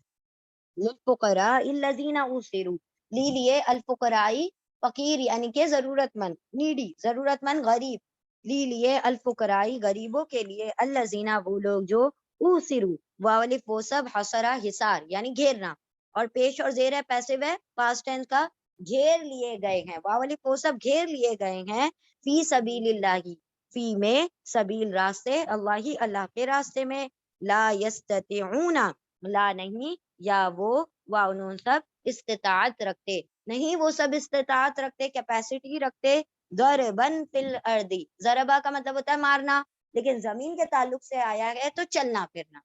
A: للفقراء الذین اوصروا, لیے الفقرائی, فقیر یعنی کہ ضرورت مند, نیڈی, ضرورت مند, غریب. لیے الفقرائی, غریبوں کے لیے, الذین, وہ لوگ جو, اوصروا, واولف وہ سب, حصرہ حصار یعنی گھیرنا, اور پیش اور زیر ہے پیسو ہے پاسٹ ٹینس کا, گھیر لیے گئے ہیں، واولف وہ سب گھیر لیے گئے ہیں، فی سبیل اللہ، فی میں سبیل راستے، اللہ کے راستے میں، لا یستطیعون لا نہیں، یا وہ انہوں سب استطاعت رکھتے، نہیں وہ سب استطاعت رکھتے، کیپیسٹی رکھتے، ضربن فی الارض، ضربہ کا مطلب ہوتا ہے مارنا، لیکن زمین کے تعلق سے آیا ہے تو چلنا پھرنا،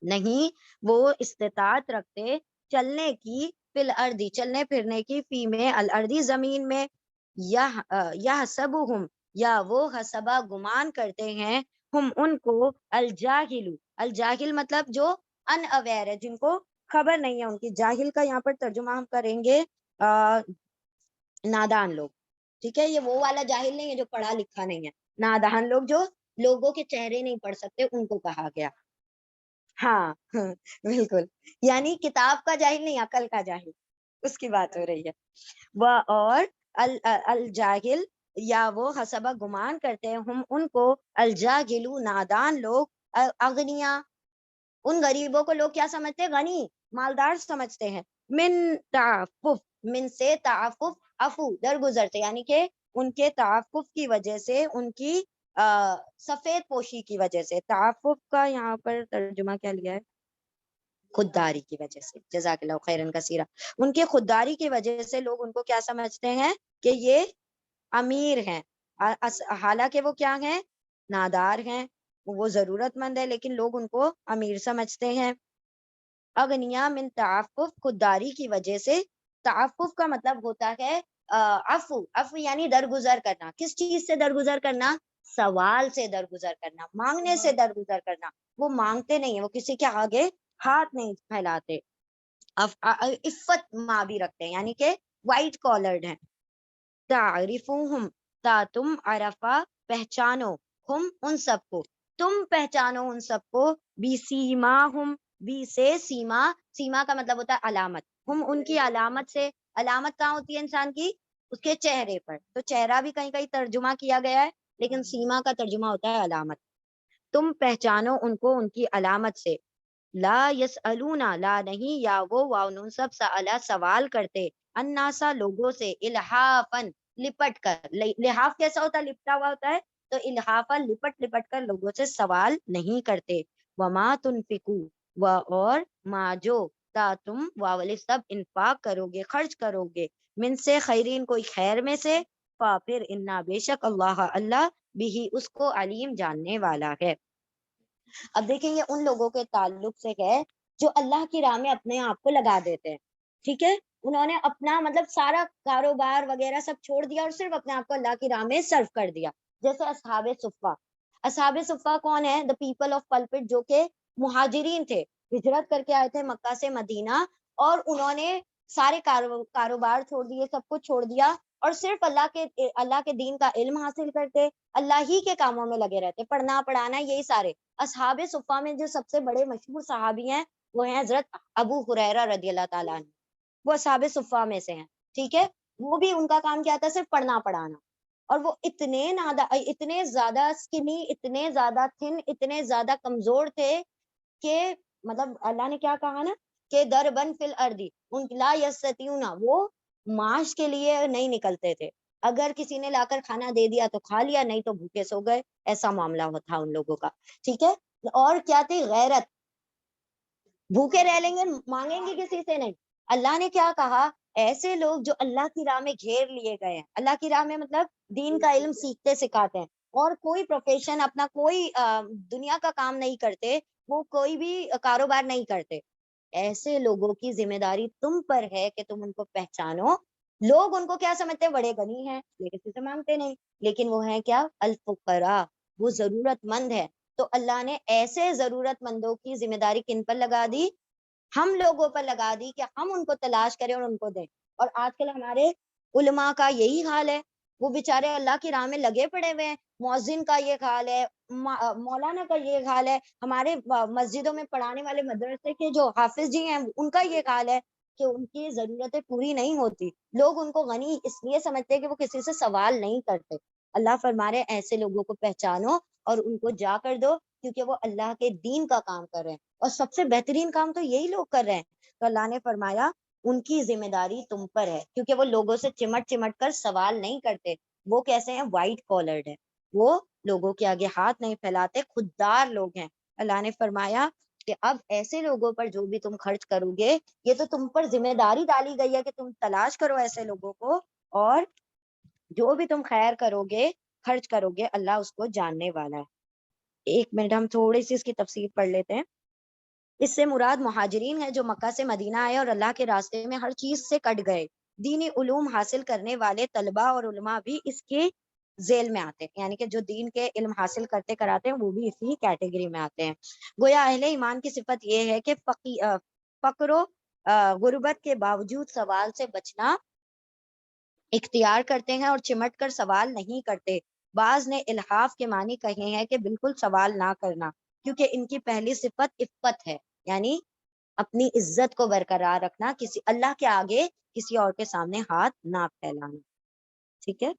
A: نہیں وہ استطاعت رکھتے چلنے کی، فی الارض چلنے پھرنے کی، فی میں الارض زمین میں، یحسبہم یا وہ حسبہ گمان کرتے ہیں، ہم ان کو، الجاہل، الجاہل مطلب جو ان اویئر ہے، جن کو خبر نہیں ہے ان کی، جاہل کا یہاں پر ترجمہ ہم کریں گے نادان لوگ، ٹھیک ہے، یہ وہ والا جاہل نہیں ہے جو پڑھا لکھا نہیں ہے، نادان لوگ جو لوگوں کے چہرے نہیں پڑھ سکتے ان کو کہا گیا، ہاں بالکل، یعنی کتاب کا جاہل نہیں، عقل کا جاہل، اس کی بات ہو رہی ہے، وہ اور الجاہل یا وہ حسبہ گمان کرتے ہیں، ہم ان کو، الجاہلو نادان لوگ، اغنیا ان غریبوں کو لوگ کیا سمجھتے ہیں، غنی مالدار سمجھتے ہیں، من تعفف، من سے تعفف، عفو درگزر سے، یعنی کہ ان کے تعفف کی وجہ سے، ان کی سفید پوشی کی وجہ سے، تعفف کا یہاں پر ترجمہ کیا لیا ہے، خودداری کی وجہ سے، جزاک اللہ خیرن کثیرہ، ان کی خودداری کی وجہ سے لوگ ان کو کیا سمجھتے ہیں کہ یہ امیر ہیں، حالانکہ وہ کیا ہیں، نادار ہیں، وہ ضرورت مند ہے، لیکن لوگ ان کو امیر سمجھتے ہیں، اغنیا من تعفف خودداری کی وجہ سے، تعفف کا مطلب ہوتا ہے عفو، عفو یعنی درگزر کرنا، کس چیز سے درگزر کرنا، سوال سے درگزر کرنا، مانگنے سے درگزر کرنا، وہ مانگتے نہیں ہیں، وہ کسی کے آگے ہاتھ نہیں پھیلاتے، عفت ماں بھی رکھتے ہیں، یعنی کہ وائٹ کالرڈ ہیں، تعرفوہم تا تم عرفا پہچانو، ہم ان سب کو، تم پہچانو ان سب کو، بی سیماہم، بی سے سیما، سیما کا مطلب ہوتا ہے علامت، ہم ان کی علامت سے، علامت کہاں ہوتی ہے انسان کی، اس کے چہرے پر، تو چہرہ بھی کہیں کہیں ترجمہ کیا گیا ہے، لیکن سیما کا ترجمہ ہوتا ہے علامت، تم پہچانو ان کو ان کی علامت سے، لا یسألون لا نہیں، یا وہ واؤن سب سألا سوال کرتے، الناسا لوگوں سے، الحافن لپٹ کر، لحاف کیسا ہوتا ہے، لپٹا ہوا ہوتا ہے، تو الحافا لپٹ لپٹ کر لوگوں سے سوال نہیں کرتے، وما تنفقو و اور ما جو، تا تم واولف سب انفاق کرو گے، خرچ کرو گے، من سے خیرین کوئی خیر میں سے، پھر انا بے شک اللہ اللہ بھی اس کو علیم جاننے والا ہے۔ اب دیکھیں یہ ان لوگوں کے تعلق سے ہے جو اللہ کی راہ میں اپنے آپ کو لگا دیتے ہیں، ٹھیک ہے، انہوں نے اپنا مطلب سارا کاروبار وغیرہ سب چھوڑ دیا اور صرف اپنے آپ کو اللہ کی راہ میں صرف کر دیا، جیسے اصحاب صفہ، اصحاب صفہ کون ہے، دا پیپل آف پلپٹ، جو کہ مہاجرین تھے، ہجرت کر کے آئے تھے مکہ سے مدینہ، اور انہوں نے سارے کاروبار چھوڑ دیے، سب کچھ چھوڑ دیا، اور صرف اللہ کے دین کا علم حاصل کرتے، اللہ ہی کے کاموں میں لگے رہتے، پڑھنا پڑھانا یہی سارے۔ اصحاب صفہ میں جو سب سے بڑے مشہور صحابی ہیں وہ ہیں حضرت ابو ہریرہ رضی اللہ تعالیٰ عنہ، وہ اصحاب صفہ میں سے ہیں، ٹھیک ہے، وہ بھی ان کا کام کیا تھا، صرف پڑھنا پڑھانا، اور وہ اتنے زیادہ سکنی، اتنے زیادہ تھن، اتنے زیادہ کمزور تھے کہ مطلب اللہ نے کیا کہا نا کہ دربن فی الارض، ان لا یستطیعون، وہ معاش کے لیے نہیں نکلتے تھے، اگر کسی نے لا کر کھانا دے دیا تو کھا لیا، نہیں تو بھوکے سو گئے، ایسا معاملہ تھا ان لوگوں کا، ٹھیک ہے، اور کیا تھی، غیرت، بھوکے رہ لیں گے، مانگیں گے کسی سے نہیں، اللہ نے کیا کہا، ایسے لوگ جو اللہ کی راہ میں گھیر لیے گئے ہیں، اللہ کی راہ میں مطلب دین کا علم سیکھتے سکھاتے ہیں، اور کوئی پروفیشن اپنا، کوئی دنیا کا کام نہیں کرتے، وہ کوئی بھی کاروبار نہیں کرتے، ایسے لوگوں کی ذمہ داری تم پر ہے کہ تم ان کو پہچانو، لوگ ان کو کیا سمجھتے ہیں، بڑے غنی ہیں، لیکن کسی سے مانگتے نہیں، لیکن وہ ہیں کیا، الفقراء، وہ ضرورت مند ہے، تو اللہ نے ایسے ضرورت مندوں کی ذمہ داری کن پر لگا دی، ہم لوگوں پر لگا دی کہ ہم ان کو تلاش کریں اور ان کو دیں، اور آج کل ہمارے علماء کا یہی حال ہے، وہ بیچارے اللہ کی راہ میں لگے پڑے ہوئے ہیں، مؤذن کا یہ حال ہے، مولانا کا یہ حال ہے، ہمارے مسجدوں میں پڑھانے والے مدرسے کے جو حافظ جی ہیں ان کا یہ حال ہے کہ ان کی ضرورتیں پوری نہیں ہوتی، لوگ ان کو غنی اس لیے سمجھتے ہیں کہ وہ کسی سے سوال نہیں کرتے، اللہ فرما رہے ایسے لوگوں کو پہچانو اور ان کو جا کر دو، کیونکہ وہ اللہ کے دین کا کام کر رہے ہیں، اور سب سے بہترین کام تو یہی لوگ کر رہے ہیں، تو اللہ نے فرمایا ان کی ذمہ داری تم پر ہے، کیونکہ وہ لوگوں سے چمٹ چمٹ کر سوال نہیں کرتے. وہ کیسے ہیں؟ وائٹ کالرڈ ہے، وہ لوگوں کے آگے ہاتھ نہیں پھیلاتے، خوددار لوگ ہیں. اللہ نے فرمایا کہ اب ایسے لوگوں پر جو بھی تم خرچ کرو گے، یہ تو تم پر ذمہ داری ڈالی گئی ہے کہ تم تلاش کرو ایسے لوگوں کو، اور جو بھی تم خیر کرو گے، خرچ کرو گے، اللہ اس کو جاننے والا ہے. ایک منٹ ہم تھوڑی سی اس کی تفسیر پڑھ لیتے ہیں. اس سے مراد مہاجرین ہے جو مکہ سے مدینہ آئے اور اللہ کے راستے میں ہر چیز سے کٹ گئے. دینی علوم حاصل کرنے والے طلباء اور علماء بھی اس کے ذیل میں آتے ہیں، یعنی کہ جو دین کے علم حاصل کرتے کراتے ہیں وہ بھی اسی کیٹیگری میں آتے ہیں. گویا اہل ایمان کی صفت یہ ہے کہ فقر و غربت کے باوجود سوال سے بچنا اختیار کرتے ہیں اور چمٹ کر سوال نہیں کرتے. بعض نے الحاف کے معنی کہے ہیں کہ بالکل سوال نہ کرنا، کیونکہ ان کی پہلی صفت عفت ہے، یعنی اپنی عزت کو برقرار رکھنا، کسی اللہ کے آگے کسی اور کے سامنے ہاتھ نہ پھیلانا. ٹھیک ہے،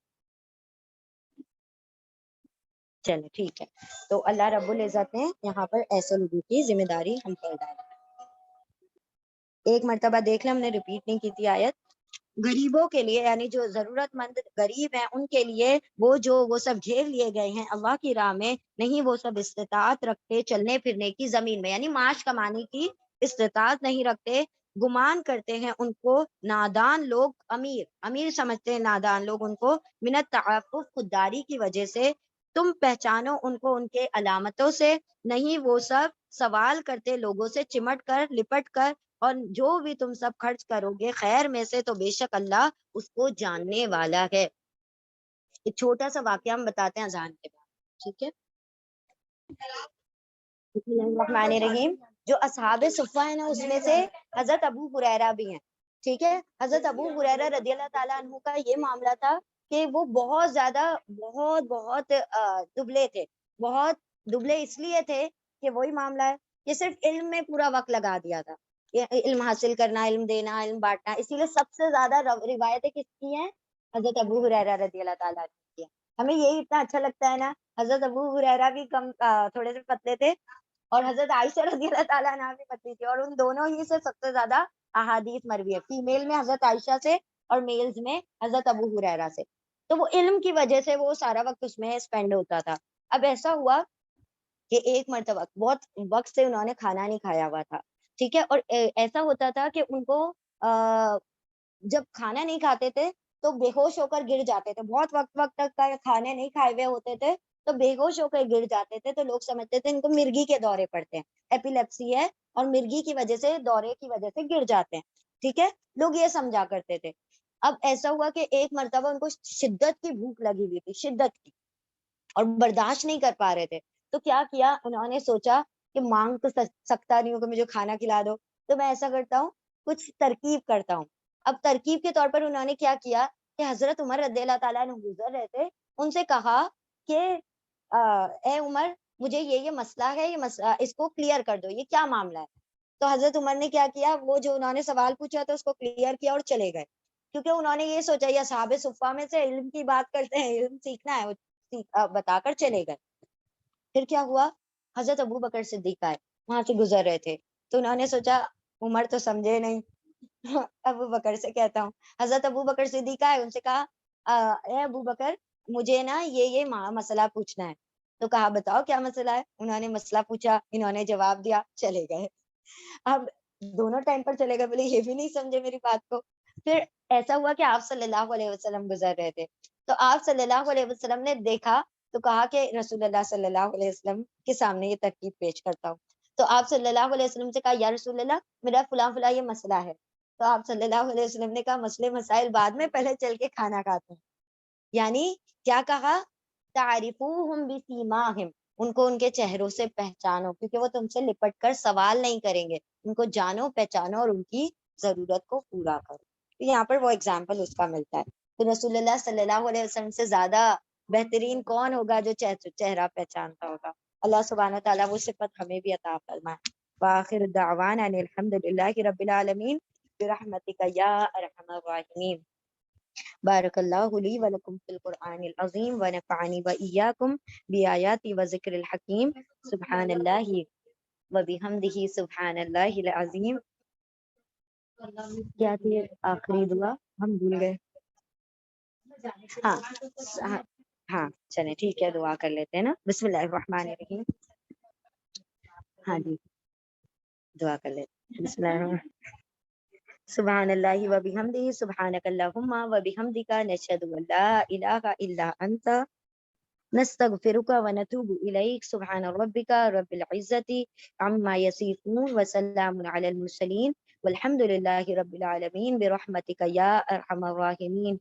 A: چلے ٹھیک ہے. تو اللہ رب العزت نے یہاں پر ایسے لوگوں کی ذمہ داری ہم پر ڈالی. ایک مرتبہ دیکھ لیں، ہم نے ریپیٹ نہیں کی تھی آیت. غریبوں کے لیے، یعنی جو ضرورت مند غریب ہیں، ان کے لیے وہ سب گھیر لیے گئے ہیں اللہ کی راہ میں، نہیں وہ سب استطاعت رکھتے چلنے پھرنے کی زمین میں، یعنی معاش کمانے کی استطاعت نہیں رکھتے. گمان کرتے ہیں ان کو نادان لوگ، امیر سمجھتے ہیں نادان لوگ ان کو، من التعفف خودداری کی وجہ سے. تم پہچانو ان کو ان کے علامتوں سے، نہیں وہ سب سوال کرتے لوگوں سے چمٹ کر لپٹ کر، اور جو بھی تم سب خرچ کرو گے خیر میں سے تو بے شک اللہ اس کو جاننے والا ہے. ایک چھوٹا سا واقعہ ہم بتاتے ہیں اذان کے بعد. ٹھیک ہے، بسم اللہ الرحمن الرحیم. جو اصحاب صفہ ہے نا، اس میں سے حضرت ابو ہریرہ بھی ہیں. ٹھیک ہے، حضرت ابو ہریرہ رضی اللہ تعالیٰ عنہ کا یہ معاملہ تھا کہ وہ بہت زیادہ بہت دبلے تھے. بہت دبلے اس لیے تھے کہ وہی معاملہ ہے کہ صرف علم میں پورا وقت لگا دیا تھا، علم حاصل کرنا، علم دینا، علم بانٹنا. اسی لیے سب سے زیادہ روایتیں کس کی ہیں؟ حضرت ابو ہریرہ رضی اللہ تعالیٰ عنہ کی ہیں. ہمیں یہی اتنا اچھا لگتا ہے نا. حضرت ابو ہریرہ بھی کم تھوڑے سے پتلے تھے، اور حضرت عائشہ رضی اللہ تعالیٰ عنہ بھی پتلی تھی، اور ان دونوں ہی سے سب سے زیادہ احادیث مروی ہے، فیمیل میں حضرت عائشہ سے اور میلز میں حضرت ابو ہریرہ سے. تو وہ علم کی وجہ سے وہ سارا وقت اس میں اسپینڈ ہوتا تھا. اب ایسا ہوا کہ ایک مرتبہ بہت وقت سے انہوں نے کھانا نہیں کھایا ہوا تھا. ٹھیک ہے، اور ایسا ہوتا تھا کہ ان کو جب کھانا نہیں کھاتے تھے تو بے ہوش ہو کر گر جاتے تھے. بہت وقت تک کا کھانے نہیں کھائے ہوئے ہوتے تھے تو بے ہوش ہو کر گر جاتے تھے. تو لوگ سمجھتے تھے ان کو مرگی کے دورے پڑتے ہیں، ایپیلیپسی ہے اور مرگی کی وجہ سے، دورے کی وجہ سے گر جاتے ہیں. ٹھیک ہے، لوگ یہ سمجھا کرتے تھے. اب ایسا ہوا کہ ایک مرتبہ ان کو شدت کی بھوک لگی ہوئی تھی، شدت کی، اور برداشت نہیں کر پا رہے تھے. تو کیا کیا انہوں نے؟ سوچا کہ مانگ تو سکتا نہیں ہوں کہ مجھے کھانا کھلا دو، تو میں ایسا کرتا ہوں، کچھ ترکیب کرتا ہوں. اب ترکیب کے طور پر انہوں نے کیا کیا کہ حضرت عمر رضی اللہ تعالیٰ عنہ گزر رہے تھے، ان سے کہا کہ اے عمر، مجھے یہ مسئلہ ہے، یہ مسئلہ اس کو کلیئر کر دو، یہ کیا معاملہ ہے. تو حضرت عمر نے کیا کیا، وہ جو انہوں نے سوال پوچھا تھا اس کو کلیئر کیا اور چلے گئے. کیونکہ انہوں نے یہ سوچا یہ اصحاب صفہ میں سے علم کی بات کرتے ہیں، علم سیکھنا ہے، وہ بتا کر چلے گئے. پھر کیا ہوا، حضرت ابو بکر صدیق آئے، وہاں سے گزر رہے تھے. تو انہوں نے سوچا عمر تو سمجھے نہیں، ابو بکر سے کہتا ہوں. حضرت ابو بکر صدیق آئے، ان سے کہا اے ابو بکر، مجھے نا یہ مسئلہ پوچھنا ہے. تو کہا بتاؤ کیا مسئلہ ہے. انہوں نے مسئلہ پوچھا، انہوں نے جواب دیا، چلے گئے. اب دونوں ٹائم پر چلے گئے، بولے یہ بھی نہیں سمجھے میری بات کو. پھر ایسا ہوا کہ آپ صلی اللہ علیہ وسلم گزر رہے تھے. تو آپ صلی اللہ علیہ وسلم نے دیکھا تو کہا کہ رسول اللہ صلی اللہ علیہ وسلم کے سامنے یہ ترکیب پیش کرتا ہوں. تو آپ صلی اللہ علیہ وسلم سے کہا یا رسول اللہ، میرا فلاں فلاں یہ مسئلہ ہے. تو آپ صلی اللہ علیہ وسلم نے کہا مسئلے مسائل بعد میں، پہلے چل کے کھانا کھاتے ہیں. یعنی کیا کہا، تعریفوہم بسیماہم، ان کو ان کے چہروں سے پہچانو، کیونکہ وہ تم سے لپٹ کر سوال نہیں کریں گے. ان کو جانو، پہچانو اور ان کی ضرورت کو پورا کرو. تو یہاں پر وہ اگزامپل اس کا ملتا ہے. تو رسول اللہ صلی اللہ علیہ وسلم سے زیادہ بہترین کون ہوگا جو چہرہ پہچانتا ہوگا. اللہ سبحانہ تعالیٰ وہ صفت ہمیں بھی عطا فرمائے. وآخر دعوانا ان الحمد للہ رب العالمین برحمتک یا ارحم الراحمین. بارک اللہ لی ولکم فی القرآن العظیم ونفعنی وإیاکم بآیات وذکر الحکیم. سبحان اللہ وبحمدہ، سبحان اللہ العظیم. کیا تھی آخری دعا؟ ہم بھول گئے. ہاں ہاں ہاں چلیں ٹھیک ہے، دعا کر لیتے ہیں نا. بسم اللہ الرحمن الرحیم. ہاں جی دعا کر لیتے ہیں. بسم اللہ الرحمن. سبحان اللہ و بحمدہ، سبحانک اللہم و بحمدک، نشہد ان لا الہ الا انت، نستغفرک و نتوب الیک. سبحان ربک رب العزت عما یصفون وسلام علی المرسلین والحمد للہ رب العالمین برحمتک یا ارحم الراحمین.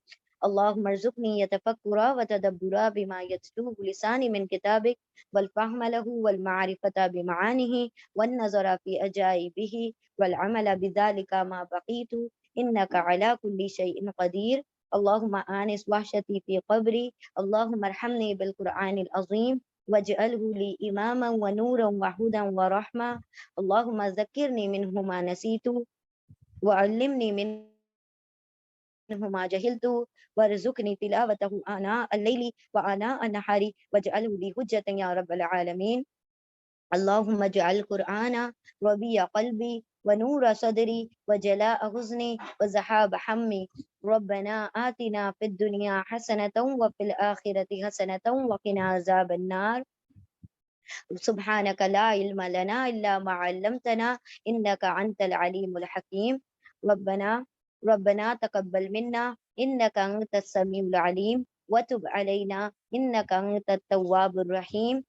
A: اللهم ارزقني يتفكر وتدبر بما يتلوه لساني من كتابك، والفهم له والمعرفة بمعانيه والنظر في أجائبه والعمل بذلك ما بقيت، إنك على كل شيء قدير. اللهم آنس وحشتي في قبري، اللهم ارحمني بالقرآن العظيم واجعله لي إماما ونورا وهدى ورحمة. اللهم ذكرني منه ما نسيت وعلمني منه ما جهلت وارزقني تلاوته آناء الليل وآناء النهار واجعله لي حجة يا رب العالمين. اللهم اجعل القرآن ربيع قلبي ونور صدري وجلاء حزني وذهاب همي. ربنا آتنا في الدنيا حسنة وفي الآخرة حسنة وقنا عذاب النار. سبحانك لا علم لنا إلا ما علمتنا إنك أنت العليم الحكيم. ربنا تقبل منا إنك أنت السميع العليم وتب علينا إنك أنت التواب الرحيم.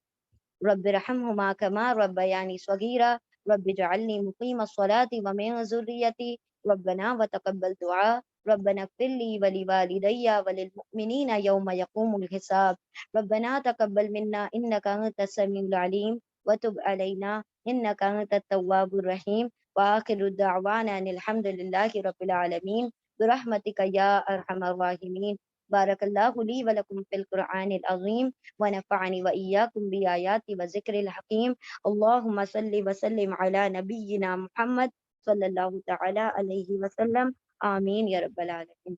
A: رب ارحمهما كما ربياني صغيرا. رب اجعلني مقيم الصلاة ومن ذريتي ربنا وتقبل دعاء. ربنا اغفر لي ولوالدي وللمؤمنين يوم يقوم الحساب. ربنا تقبل منا إنك أنت السميع العليم وتب علينا إنك أنت التواب الرحيم. وآخر دعوانا أن الحمد لله رب العالمين برحمتك يا أرحم الراحمين. بارك الله لي ولكم في القرآن العظيم ونفعني وإياكم بآيات وذكر الحكيم. اللهم صل وسلم على نبينا محمد صلى الله تعالى عليه وسلم. آمين يا رب العالمين.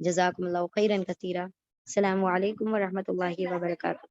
A: جزاكم الله خيرا كثيرا. السلام عليكم ورحمة الله وبركاته.